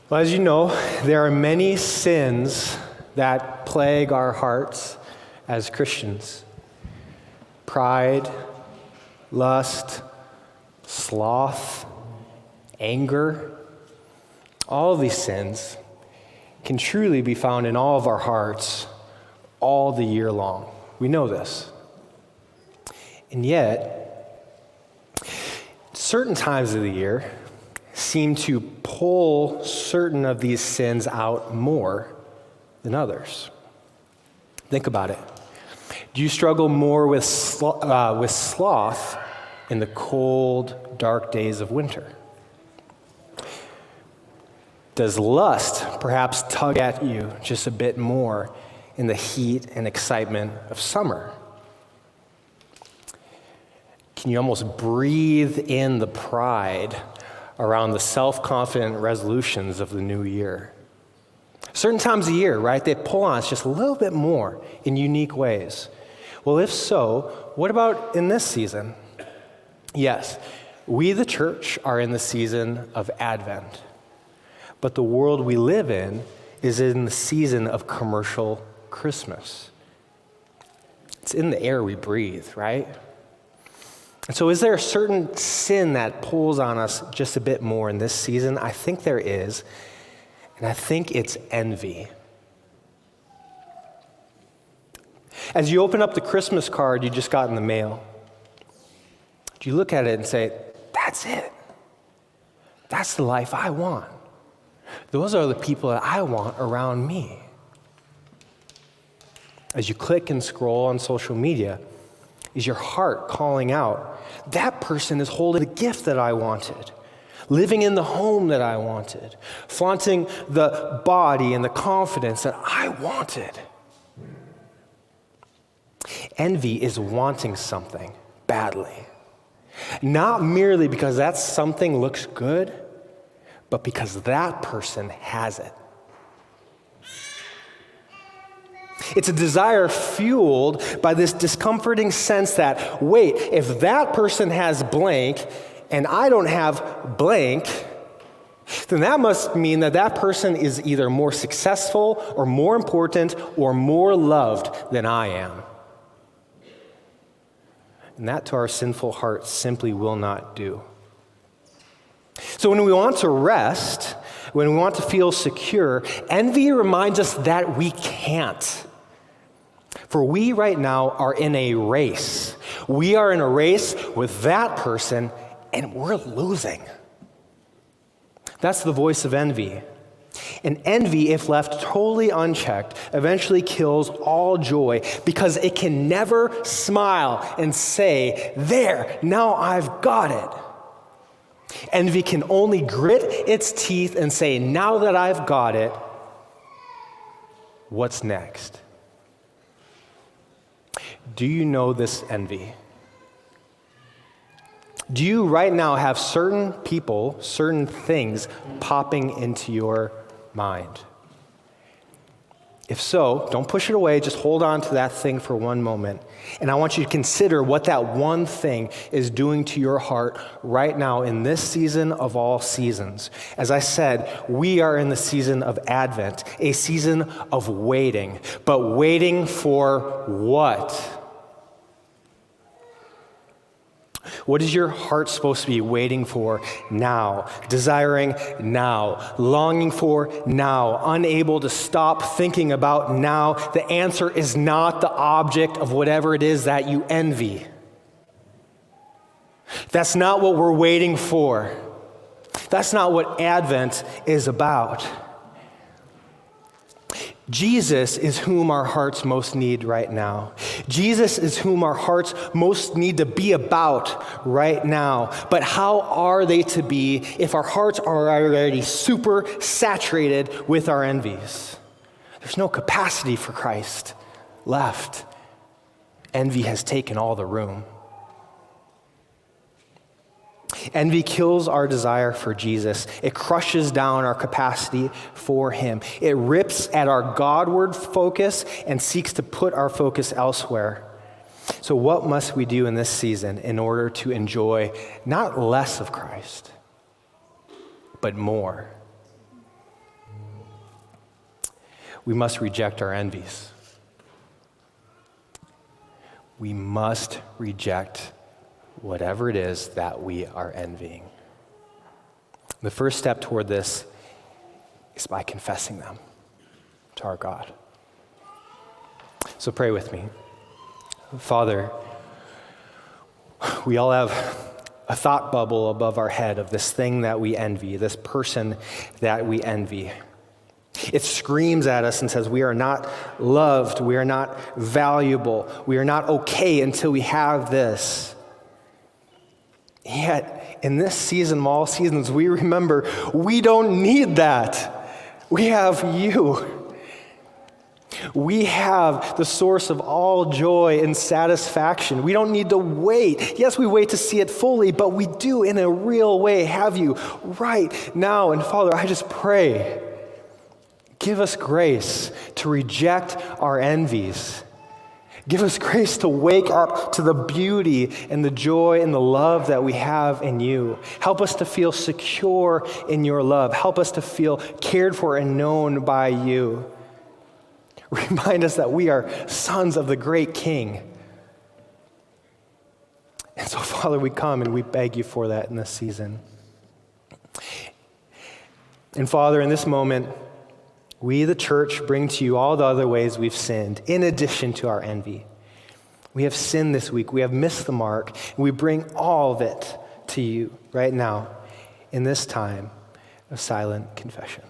Well, as you know, there are many sins that plague our hearts as Christians. Pride, lust, sloth, anger, all of these sins can truly be found in all of our hearts all the year long. We know this. And yet, certain times of the year seem to pull certain of these sins out more than others. Think about it. Do you struggle more with sloth in the cold, dark days of winter? Does lust perhaps tug at you just a bit more in the heat and excitement of summer? Can you almost breathe in the pride around the self-confident resolutions of the new year? Certain times of year, right, they pull on us just a little bit more in unique ways. Well, if so, what about in this season? Yes, we, the church, are in the season of Advent. But the world we live in is in the season of commercial Christmas. It's in the air we breathe, right? And so is there a certain sin that pulls on us just a bit more in this season? I think there is, and I think it's envy. As you open up the Christmas card you just got in the mail, do you look at it and say, that's it. That's the life I want. Those are the people that I want around me. As you click and scroll on social media, is your heart calling out, that person is holding the gift that I wanted, living in the home that I wanted, flaunting the body and the confidence that I wanted? Envy is wanting something badly, not merely because that something looks good, but because that person has it. It's a desire fueled by this discomforting sense that, wait, if that person has blank and I don't have blank, then that must mean that that person is either more successful or more important or more loved than I am. And that to our sinful hearts simply will not do. So when we want to rest, when we want to feel secure, envy reminds us that we can't. For we right now are in a race. We are in a race with that person, and we're losing. That's the voice of envy. And envy, if left totally unchecked, eventually kills all joy because it can never smile and say, there, now I've got it. Envy can only grit its teeth and say, now that I've got it, what's next? Do you know this envy? Do you right now have certain people, certain things popping into your mind? If so, don't push it away. Just hold on to that thing for one moment. And I want you to consider what that one thing is doing to your heart right now in this season of all seasons. As I said, we are in the season of Advent, a season of waiting. But waiting for what? What is your heart supposed to be waiting for now, desiring now, longing for now, unable to stop thinking about now? The answer is not the object of whatever it is that you envy. That's not what we're waiting for. That's not what Advent is about. Jesus is whom our hearts most need right now. Jesus is whom our hearts most need to be about right now. But how are they to be if our hearts are already super saturated with our envies? There's no capacity for Christ left. Envy has taken all the room. Envy kills our desire for Jesus. It crushes down our capacity for him. It rips at our Godward focus and seeks to put our focus elsewhere. So what must we do in this season in order to enjoy not less of Christ, but more? we must reject our envies. We must reject whatever it is that we are envying. The first step toward this is by confessing them to our God. So pray with me. Father, we all have a thought bubble above our head of this thing that we envy, this person that we envy. It screams at us and says we are not loved, we are not valuable, we are not okay until we have this. Yet, in this season of all seasons, we remember we don't need that. We have you. We have the source of all joy and satisfaction. We don't need to wait. Yes, we wait to see it fully, but we do in a real way have you right now. And Father, I just pray, give us grace to reject our envies. Give us grace to wake up to the beauty and the joy and the love that we have in you. Help us to feel secure in your love. Help us to feel cared for and known by you. Remind us that we are sons of the great King. And so, Father, we come and we beg you for that in this season. And Father, in this moment, we, the church, bring to you all the other ways we've sinned, in addition to our envy. We have sinned this week. We have missed the mark. And we bring all of it to you right now in this time of silent confession.